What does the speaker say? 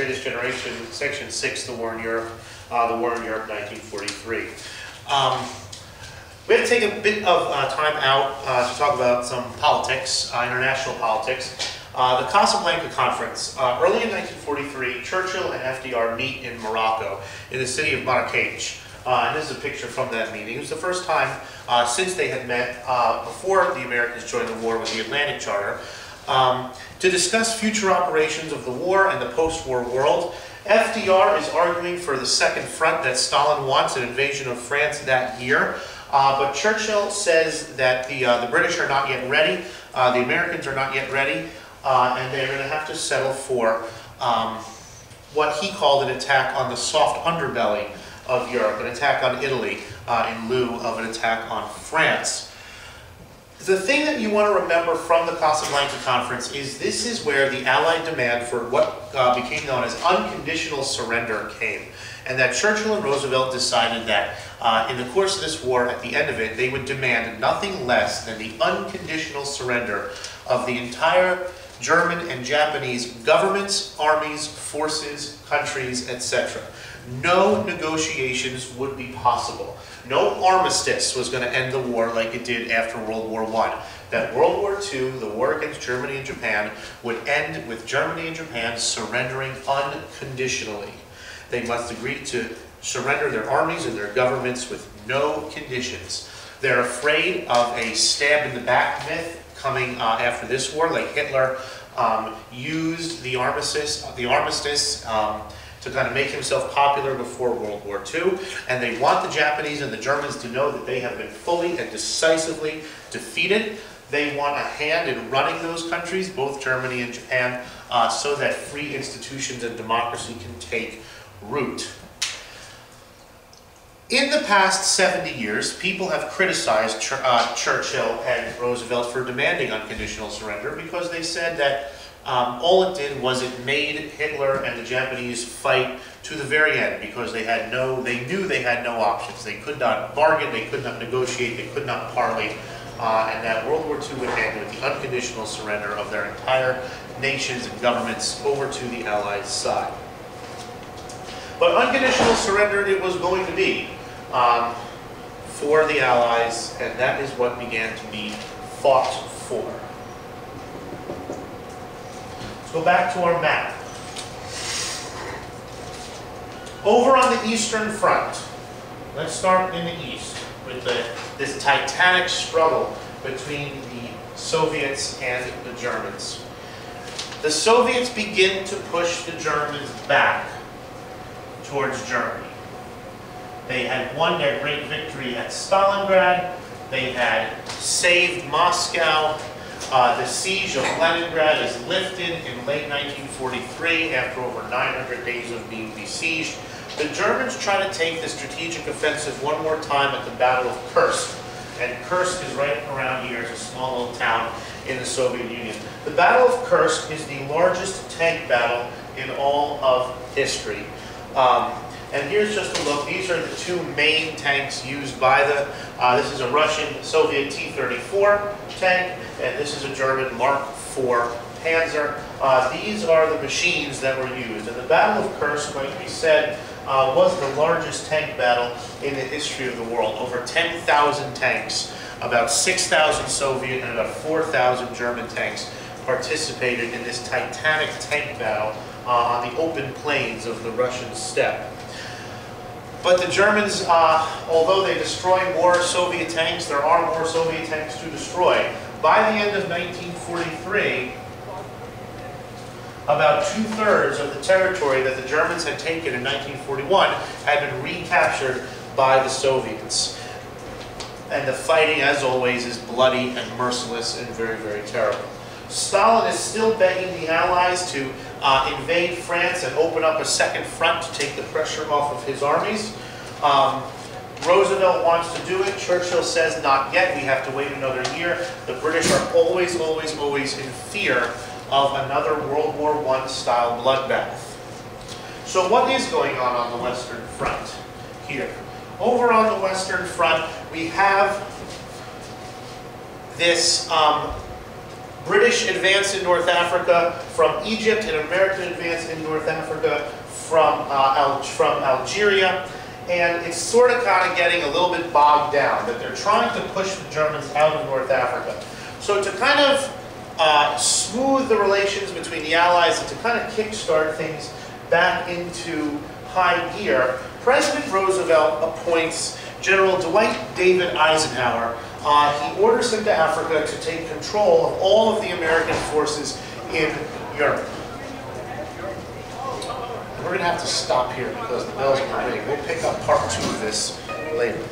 Greatest Generation, Section 6, The War in Europe, 1943. We have to take a bit of time out to talk about some politics, international politics. The Casablanca Conference. Early in 1943, Churchill and FDR meet in Morocco, in the city of Marrakech. And this is a picture from that meeting. It was the first time since they had met before the Americans joined the war with the Atlantic Charter to discuss future operations of the war and the post-war world. FDR is arguing for the Second Front, that Stalin wants an invasion of France that year. But Churchill says that the British are not yet ready, the Americans are not yet ready, and they're going to have to settle for what he called an attack on the soft underbelly of Europe, an attack on Italy in lieu of an attack on France. The thing that you want to remember from the Casablanca Conference is this is where the Allied demand for what became known as unconditional surrender came. And that Churchill and Roosevelt decided that in the course of this war, at the end of it, they would demand nothing less than the unconditional surrender of the entire German and Japanese governments, armies, forces, countries, etc. No negotiations would be possible. No armistice was going to end the war like it did after World War I. That World War II, the war against Germany and Japan, would end with Germany and Japan surrendering unconditionally. They must agree to surrender their armies and their governments with no conditions. They're afraid of a stab in the back myth coming after this war, like Hitler used the armistice to kind of make himself popular before World War II, and they want the Japanese and the Germans to know that they have been fully and decisively defeated. They want a hand in running those countries, both Germany and Japan, so that free institutions and democracy can take root. In the past 70 years, people have criticized Churchill and Roosevelt for demanding unconditional surrender because they said that all it did was it made Hitler and the Japanese fight to the very end because they knew they had no options. They could not bargain, they could not negotiate, they could not parley, and that World War II would end with the unconditional surrender of their entire nations and governments over to the Allied side. But unconditional surrender it was going to be for the Allies, and that is what began to be fought for. Let's go back to our map. Over on the Eastern Front, let's start in the East with this titanic struggle between the Soviets and the Germans. The Soviets begin to push the Germans back towards Germany. They had won their great victory at Stalingrad. They had saved Moscow. The siege of Leningrad is lifted in late 1943 after over 900 days of being besieged. The Germans try to take the strategic offensive one more time at the Battle of Kursk. And Kursk is right around here. It's a small little town in the Soviet Union. The Battle of Kursk is the largest tank battle in all of history. And here's just a look. These are the two main tanks used by this is a Russian Soviet T-34 tank, and this is a German Mark IV Panzer. These are the machines that were used. And the Battle of Kursk, like we said, was the largest tank battle in the history of the world. Over 10,000 tanks, about 6,000 Soviet and about 4,000 German tanks participated in this titanic tank battle on the open plains of the Russian steppe. But the Germans, although they destroy more Soviet tanks, there are more Soviet tanks to destroy. By the end of 1943, about 2/3 of the territory that the Germans had taken in 1941 had been recaptured by the Soviets. And the fighting, as always, is bloody and merciless and very, very terrible. Stalin is still begging the Allies to invade France and open up a second front to take the pressure off of his armies. Roosevelt wants to do it. Churchill says not yet. We have to wait another year. The British are always, always, always in fear of another World War I style bloodbath. So what is going on the Western Front here? Over on the Western Front, we have this British advance in North Africa from Egypt, and American advance in North Africa from Algeria. And it's sort of kind of getting a little bit bogged down that they're trying to push the Germans out of North Africa. So to kind of smooth the relations between the Allies and to kind of kickstart things back into high gear, President Roosevelt appoints General Dwight David Eisenhower. He orders him to Africa to take control of all of the American forces in Europe. We're going to have to stop here because the bell's going to ring. We'll pick up part 2 of this later.